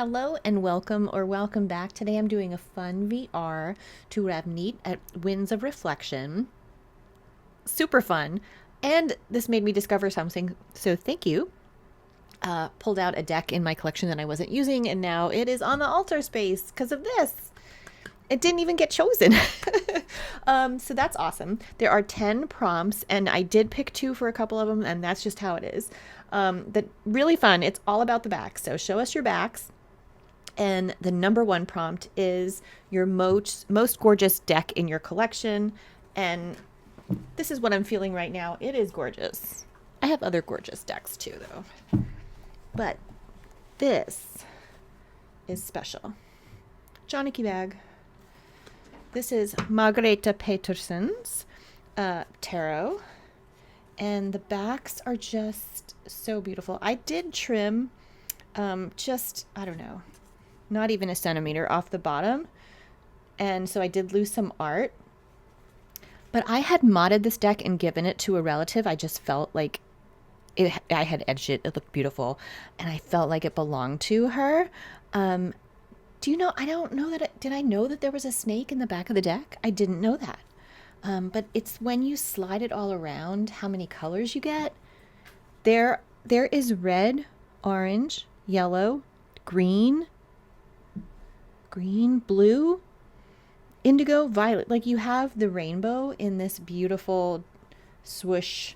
Hello and welcome or welcome back. Today I'm doing a fun VR to Ravneet at Winds of Reflection. Super fun. And this made me discover something, so thank you. Pulled out a deck in my collection that I wasn't using, and now it is on the altar space because of this. It didn't even get chosen. So that's awesome. There are 10 prompts, and I did pick two for a couple of them, and that's just how it is. That really fun. It's all about the backs. So show us your backs. And the number one prompt is your most gorgeous deck in your collection. And this is what I'm feeling right now. It is gorgeous. I have other gorgeous decks too, though. But this is special. Johnny bag. This is Margareta Peterson's tarot. And the backs are just so beautiful. I did trim I don't know, not even a centimeter off the bottom. And so I did lose some art. But I had modded this deck and given it to a relative. I just felt like I had edged it. It looked beautiful. And I felt like it belonged to her. Do you know, I don't know that, did I know that there was a snake in the back of the deck? I didn't know that. But it's when you slide it all around, how many colors you get. There is red, orange, yellow, green, blue, indigo, violet. Like you have the rainbow in this beautiful swoosh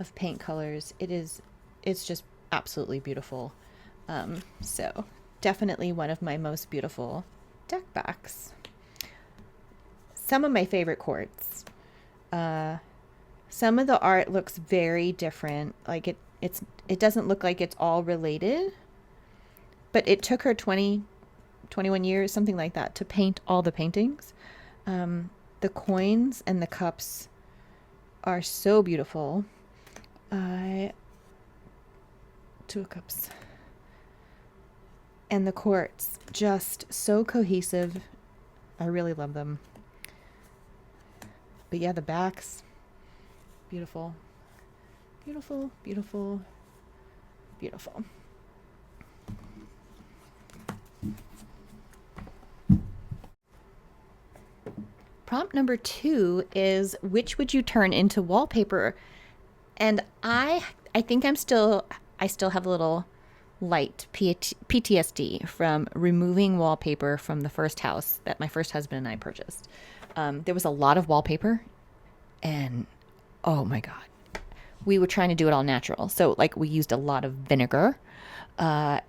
of paint colors. It's just absolutely beautiful. So definitely one of my most beautiful deck backs. Some of my favorite quartz. Some of the art looks very different. Like it doesn't look like it's all related, but it took her 21 years, something like that, to paint all the paintings. The coins and the cups are so beautiful. Two cups. And the quartz, just so cohesive. I really love them. But yeah, the backs, beautiful, beautiful, beautiful, beautiful. Prompt number 2 is, which would you turn into wallpaper? And I think I still have a little light PTSD from removing wallpaper from the first house that my first husband and I purchased. There was a lot of wallpaper, and oh my God, we were trying to do it all natural. So like we used a lot of vinegar. Our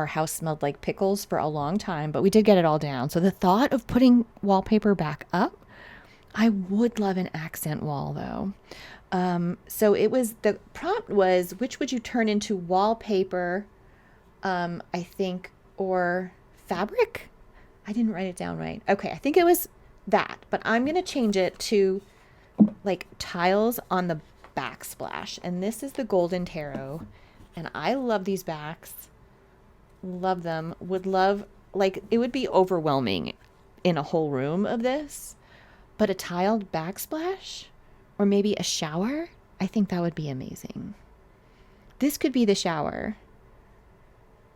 house smelled like pickles for a long time, but we did get it all down. So the thought of putting wallpaper back up, I would love an accent wall though. So the prompt was, which would you turn into wallpaper, I think, or fabric? I didn't write it down right. Okay, I think it was that, but I'm going to change it to like tiles on the backsplash. And this is the Golden Tarot. And I love these backs. Love them. Would love, like, it would be overwhelming in a whole room of this. But a tiled backsplash, or maybe a shower, I think that would be amazing. This could be the shower.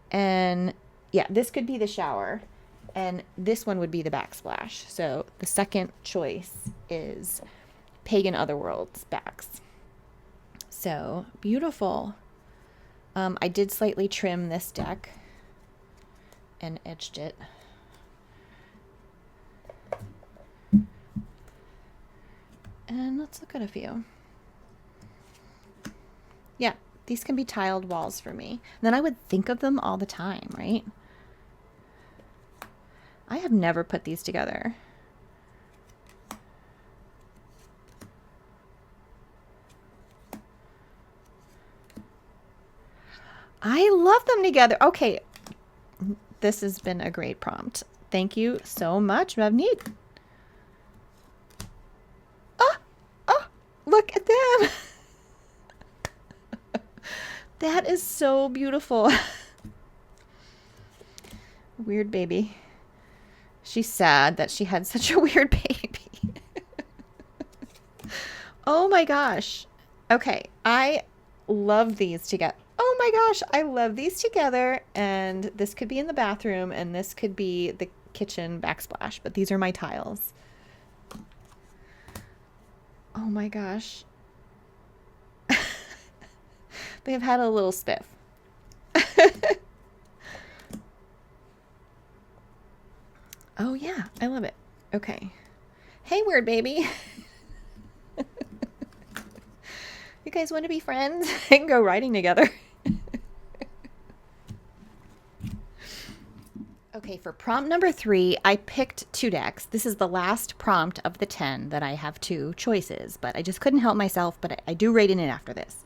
And yeah, this could be the shower. And this one would be the backsplash. So the second choice is Pagan Otherworlds backs. So beautiful. I did slightly trim this deck and edged it. And let's look at a few. Yeah, these can be tiled walls for me. And then I would think of them all the time, right? I have never put these together. I love them together. Okay, this has been a great prompt. Thank you so much, Ravneet. Oh, look at them. That is so beautiful. Weird baby. She's sad that she had such a weird baby. Oh my gosh. Okay, I love these together. Oh my gosh, I love these together. And this could be in the bathroom and this could be the kitchen backsplash, but these are my tiles. Oh my gosh. They've had a little spiff. Oh yeah, I love it. Okay. Hey, weird baby. You guys want to be friends? I can go riding together. Okay, for prompt number 3, I picked 2 decks. This is the last prompt of the 10 that I have 2 choices, but I just couldn't help myself, but I do rate in it after this.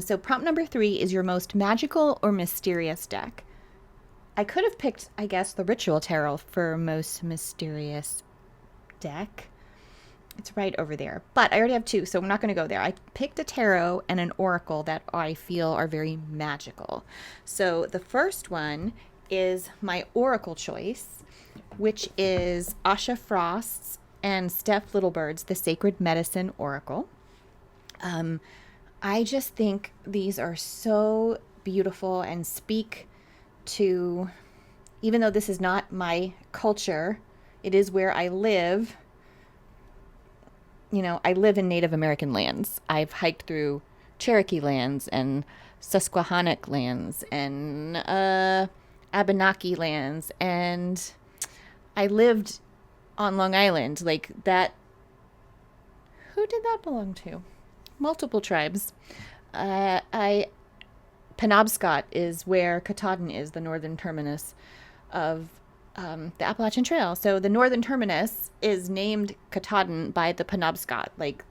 So prompt number 3 is your most magical or mysterious deck. I could have picked, I guess, the Ritual Tarot for most mysterious deck. It's right over there, but I already have 2, so I'm not going to go there. I picked a tarot and an oracle that I feel are very magical. So the first one is my oracle choice, which is Asha Frost's and Steph Littlebird's The Sacred Medicine Oracle. I just think these are so beautiful and speak to, even though this is not my culture, it is where I live. You know, I live in Native American lands. I've hiked through Cherokee lands and Susquehannock lands and Abenaki lands, and I lived on Long Island. Like that, who did that belong to? Multiple tribes. Penobscot is where Katahdin is, the northern terminus of the Appalachian Trail. So the northern terminus is named Katahdin by the Penobscot. Like,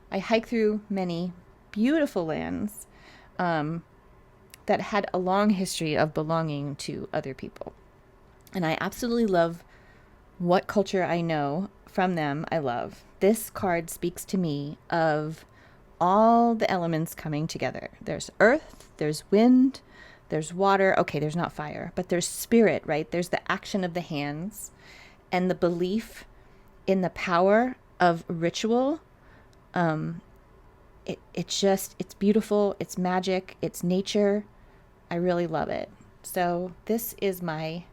I hike through many beautiful lands that had a long history of belonging to other people. And I absolutely love what culture I know from them. I love. This card speaks to me of all the elements coming together. There's earth, there's wind, there's water. Okay, there's not fire, but there's spirit, right? There's the action of the hands and the belief in the power of ritual. It's beautiful. It's magic. It's nature. I really love it. So this is my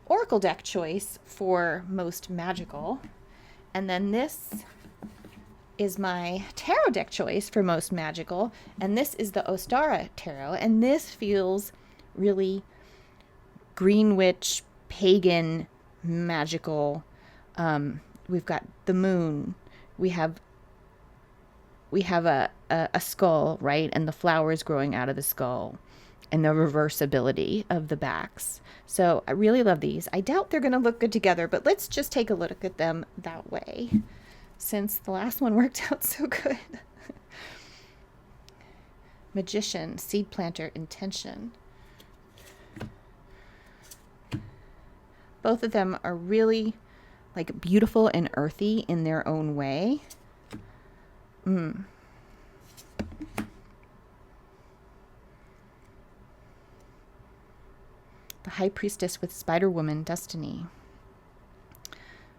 oracle deck choice for most magical. And then this is my tarot deck choice for most magical, and this is the Ostara Tarot, and this feels really green witch, pagan, magical. We've got the moon, we have a skull, right, and the flowers growing out of the skull, and the reversibility of the backs. So I really love these. I doubt they're going to look good together, but let's just take a look at them that way, since the last one worked out so good. Magician, seed planter, intention. Both of them are really like beautiful and earthy in their own way. The High Priestess with Spider Woman Destiny.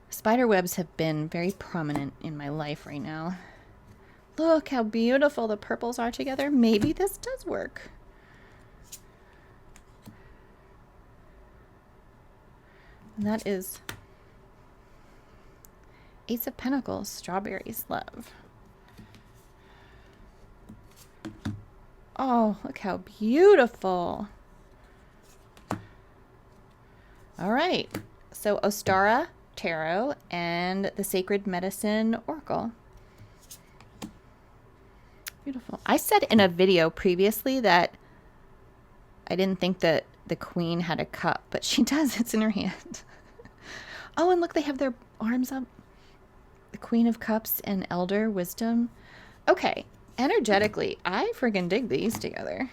Spider webs have been very prominent in my life right now. Look how beautiful the purples are together. Maybe this does work. And that is Ace of Pentacles, Strawberries, Love. Oh, look how beautiful. All right. So Ostara Tarot and the Sacred Medicine Oracle. Beautiful. I said in a video previously that I didn't think that the Queen had a cup, but she does. It's in her hand. Oh, and look, they have their arms up. The Queen of Cups and Elder Wisdom. Okay. Energetically, I friggin' dig these together.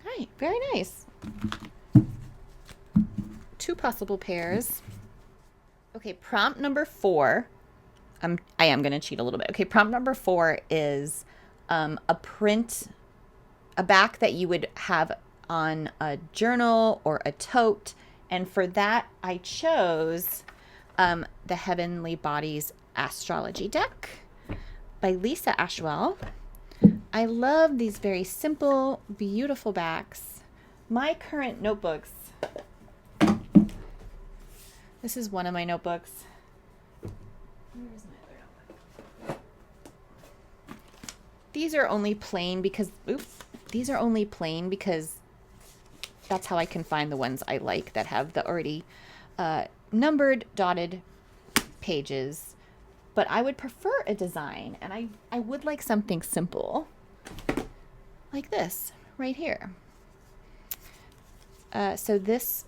Right, very nice. 2 possible pairs. Okay, prompt number 4. I am going to cheat a little bit. Okay, prompt number 4 is a back that you would have on a journal or a tote. And for that, I chose the Heavenly Bodies Astrology deck by Lisa Ashwell. I love these very simple, beautiful backs. My current notebooks, this is one of my notebooks. Where's my other notebook? These are only plain because, that's how I can find the ones I like that have the already numbered, dotted pages. But I would prefer a design, and I would like something simple like this right here. So this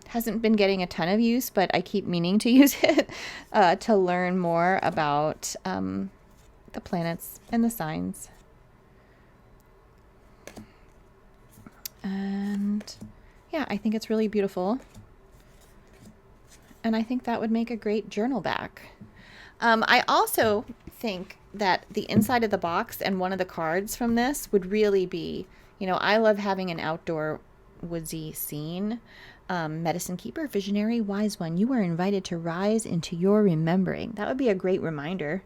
hasn't been getting a ton of use, but I keep meaning to use it to learn more about the planets and the signs. And yeah, I think it's really beautiful. And I think that would make a great journal back. I also think that the inside of the box and one of the cards from this would really be, I love having an outdoor woodsy scene. Medicine keeper, visionary, wise one, you are invited to rise into your remembering. That would be a great reminder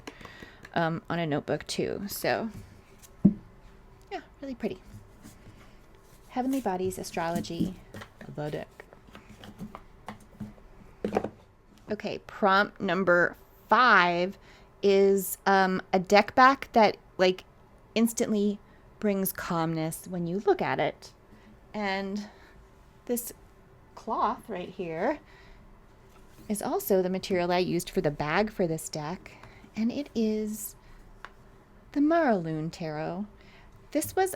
on a notebook too. So yeah, really pretty. Heavenly Bodies, Astrology, the deck. Okay, prompt number 5 is a deck back that instantly brings calmness when you look at it. And this cloth right here is also the material I used for the bag for this deck, and it is the Maraloon Tarot. This was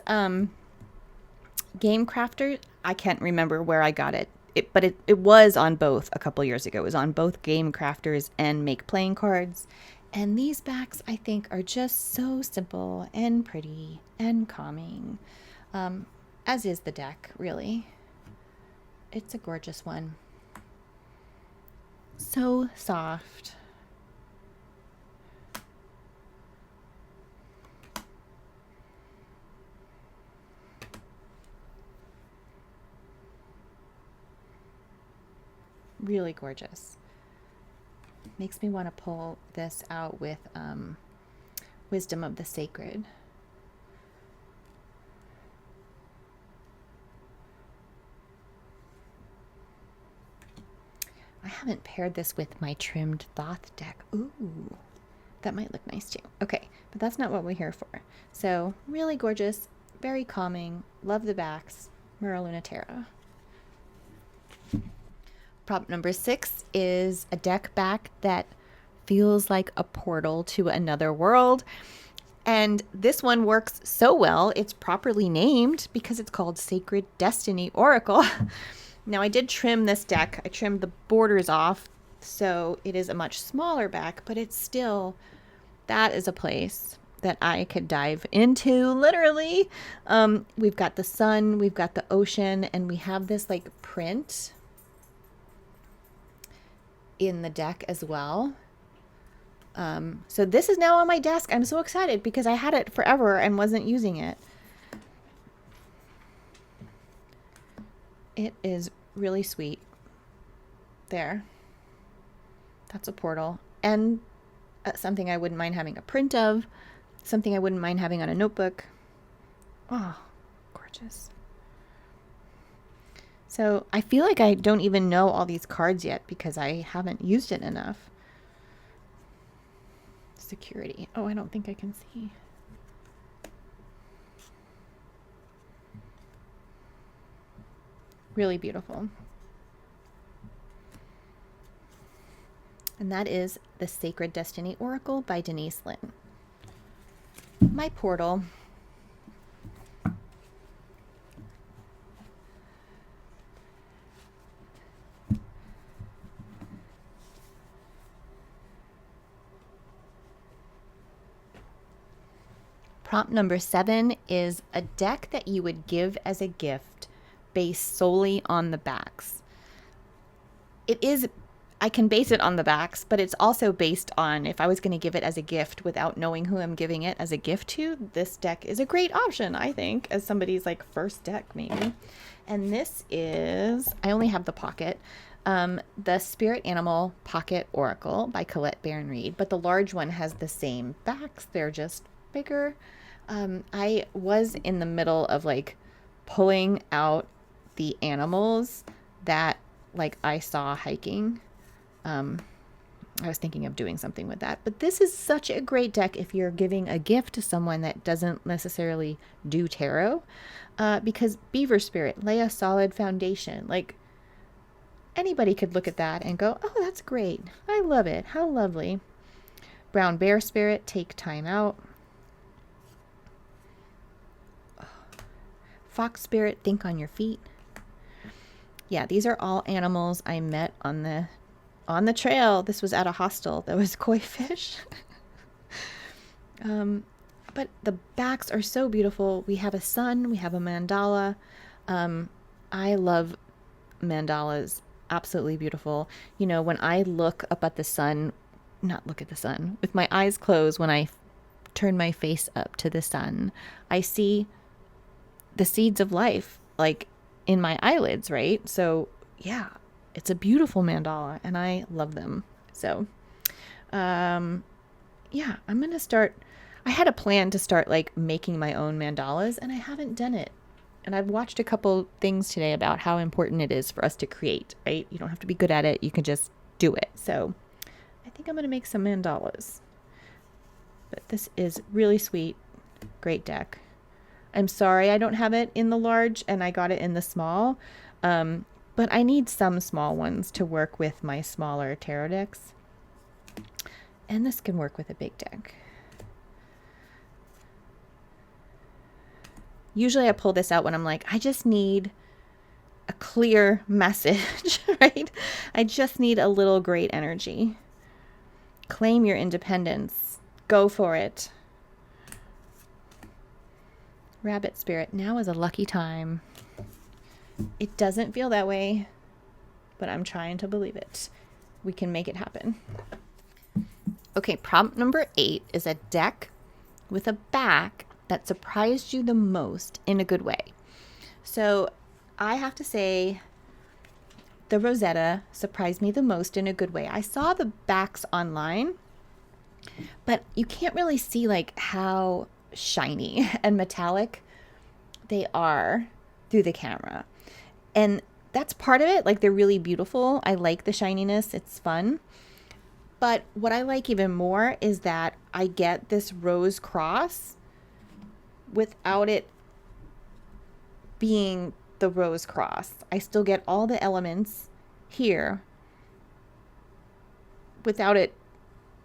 Game Crafter. I can't remember where I got it. But it was on both a couple years ago. It was on both Game Crafters and Make Playing Cards. And these backs, I think, are just so simple and pretty and calming, as is the deck, really. It's a gorgeous one. So soft. Really gorgeous. Makes me want to pull this out with Wisdom of the Sacred. I haven't paired this with my trimmed Thoth deck. Ooh, that might look nice too. Okay, but that's not what we're here for. So really gorgeous, very calming. Love the backs. Maraloon Tarot. Prompt number 6 is a deck back that feels like a portal to another world. And this one works so well, it's properly named because it's called Sacred Destiny Oracle. Now, I did trim this deck. I trimmed the borders off, so it is a much smaller back, but it's still, that is a place that I could dive into, literally. We've got the sun, we've got the ocean, and we have this print in the deck as well. So this is now on my desk. I'm so excited because I had it forever and wasn't using it. It is really sweet. There. That's a portal. And something I wouldn't mind having a print of. Something I wouldn't mind having on a notebook. Oh, gorgeous. So I feel like I don't even know all these cards yet because I haven't used it enough. Security. Oh, I don't think I can see. Really beautiful. And that is the Sacred Destiny Oracle by Denise Linn. My portal. Prompt number 7 is a deck that you would give as a gift based solely on the backs. It is, I can base it on the backs, but it's also based on if I was going to give it as a gift without knowing who I'm giving it as a gift to, this deck is a great option, I think, as somebody's first deck maybe. And this is, I only have the pocket, The Spirit Animal Pocket Oracle by Colette Baron Reed, but the large one has the same backs. They're just bigger. I was in the middle of like pulling out the animals that like I saw hiking. I was thinking of doing something with that. But this is such a great deck if you're giving a gift to someone that doesn't necessarily do tarot, because Beaver Spirit, lay a solid foundation. Like anybody could look at that and go, oh, that's great. I love it. How lovely. Brown Bear Spirit, take time out. Fox Spirit, think on your feet. Yeah, these are all animals I met on the trail. This was at a hostel. That was koi fish. But the backs are so beautiful. We have a sun. We have a mandala. I love mandalas. Absolutely beautiful. You know, when I look up at the sun, not look at the sun, with my eyes closed, when I turn my face up to the sun, I see the seeds of life, like in my eyelids, right? So yeah, it's a beautiful mandala and I love them. So, yeah, I'm going to start. I had a plan to start like making my own mandalas and I haven't done it. And I've watched a couple things today about how important it is for us to create, right? You don't have to be good at it. You can just do it. So I think I'm going to make some mandalas. But this is really sweet. Great deck. I'm sorry I don't have it in the large and I got it in the small. But I need some small ones to work with my smaller tarot decks. And this can work with a big deck. Usually I pull this out when I'm like, I just need a clear message, right? I just need a little great energy. Claim your independence. Go for it. Rabbit Spirit, now is a lucky time. It doesn't feel that way, but I'm trying to believe it. We can make it happen. Okay, prompt number 8 is a deck with a back that surprised you the most in a good way. So I have to say the Rosetta surprised me the most in a good way. I saw the backs online, but you can't really see like how shiny and metallic they are through the camera. And that's part of it. Like they're really beautiful. I like the shininess. It's fun. But what I like even more is that I get this rose cross without it being the rose cross. I still get all the elements here without it,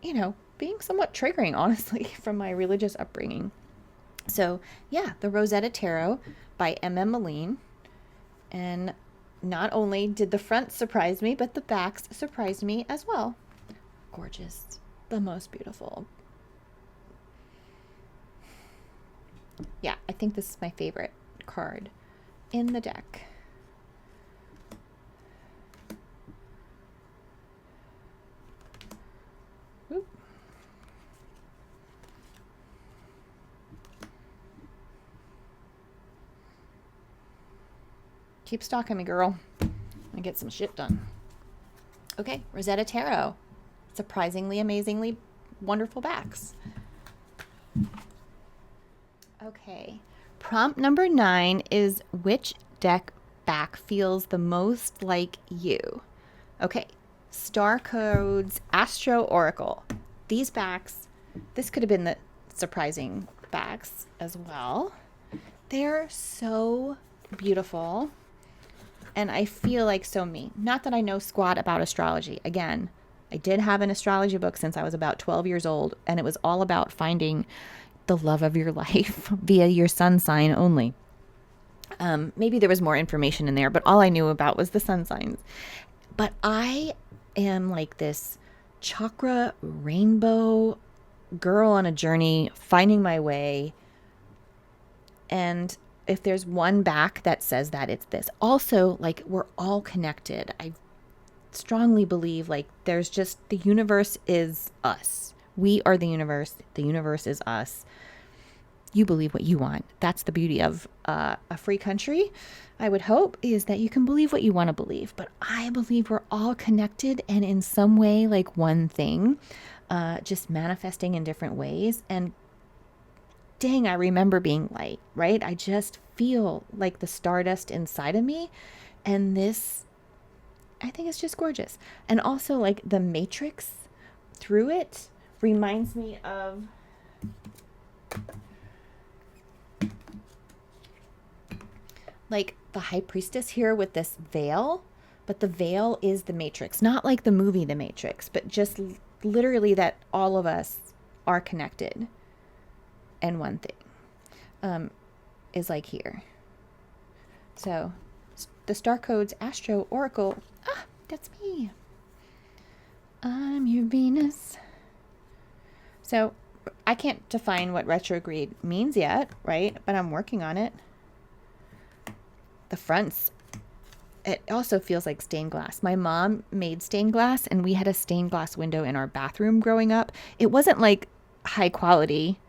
you know, being somewhat triggering, honestly, from my religious upbringing. So yeah, the Rosetta Tarot by M.M. Moline. And not only did the front surprise me, but the backs surprised me as well. Gorgeous. The most beautiful. Yeah, I think this is my favorite card in the deck. Whoop. Keep stalking me, girl. I get some shit done. Okay, Rosetta Tarot. Surprisingly, amazingly wonderful backs. Okay, prompt number 9 is which deck back feels the most like you? Okay, Star Codes Astro Oracle. These backs, this could have been the surprising backs as well. They're so beautiful. And I feel like so me. Not that I know squat about astrology. Again, I did have an astrology book since I was about 12 years old, and it was all about finding the love of your life via your sun sign only. Maybe there was more information in there, but all I knew about was the sun signs. But I am like this chakra rainbow girl on a journey, finding my way. And if there's one back that says that, it's this. Also, like, we're all connected. I strongly believe like there's just, the universe is us. We are the universe. The universe is us. You believe what you want. That's the beauty of a free country, I would hope, is that you can believe what you want to believe. But I believe we're all connected and in some way like one thing, just manifesting in different ways. And dang, I remember being light, right? I just feel like the stardust inside of me. And this, I think it's just gorgeous. And also, like, the matrix through it reminds me of like the high priestess here with this veil, but the veil is the matrix, not like the movie The Matrix, but just literally that all of us are connected. And one thing is like here. So the Star Codes Astro Oracle, that's me. I'm your Venus. So I can't define what retrograde means yet, right? But I'm working on it. The fronts, it also feels like stained glass. My mom made stained glass, and we had a stained glass window in our bathroom growing up. It wasn't like high quality,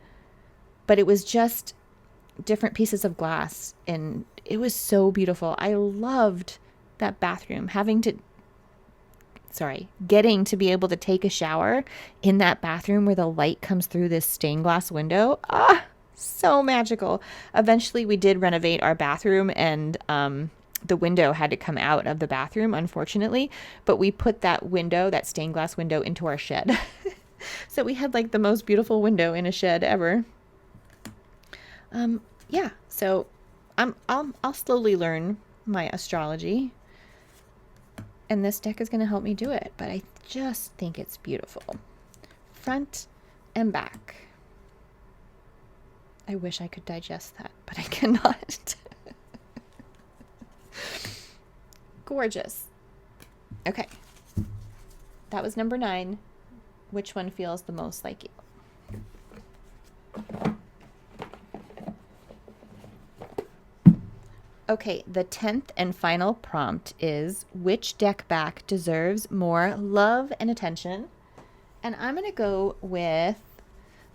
but it was just different pieces of glass, and it was so beautiful. I loved that bathroom, getting to be able to take a shower in that bathroom where the light comes through this stained glass window. So magical. Eventually we did renovate our bathroom, and the window had to come out of the bathroom, unfortunately, but we put that window, that stained glass window, into our shed. So we had like the most beautiful window in a shed ever. Yeah, so I'll slowly learn my astrology, and this deck is going to help me do it, but I just think it's beautiful. Front and back. I wish I could digest that, but I cannot. Gorgeous. Okay. That was number 9. Which one feels the most like you? Okay, the 10th and final prompt is, which deck back deserves more love and attention? And I'm going to go with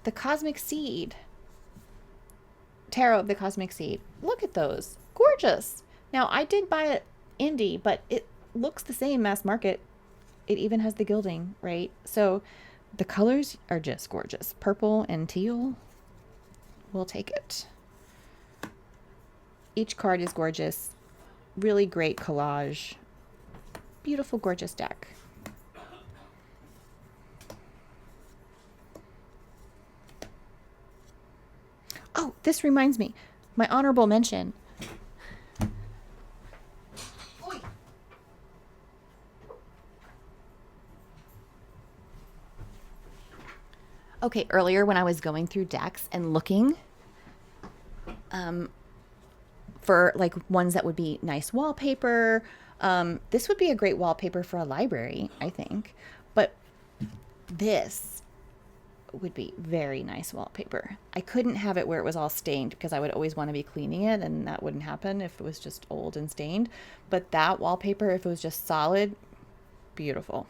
the Cosmic Seed. Tarot of the Cosmic Seed. Look at those. Gorgeous. Now, I did buy it indie, but it looks the same mass market. It even has the gilding, right? So the colors are just gorgeous. Purple and teal. We'll take it. Each card is gorgeous. Really great collage. Beautiful, gorgeous deck. Oh, this reminds me. My honorable mention. Okay, earlier when I was going through decks and looking for like ones that would be nice wallpaper, this would be a great wallpaper for a library, I think. But this would be very nice wallpaper. I couldn't have it where it was all stained because I would always want to be cleaning it, and that wouldn't happen if it was just old and stained. But that wallpaper, if it was just solid, beautiful.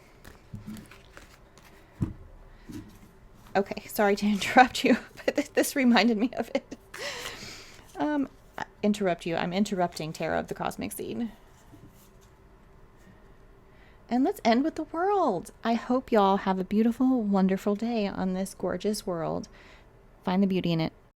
Okay, sorry to interrupt you, but this reminded me of it. Interrupt you. I'm interrupting Tarot of the Cosmic Seed. And let's end with the world. I hope y'all have a beautiful, wonderful day on this gorgeous world. Find the beauty in it.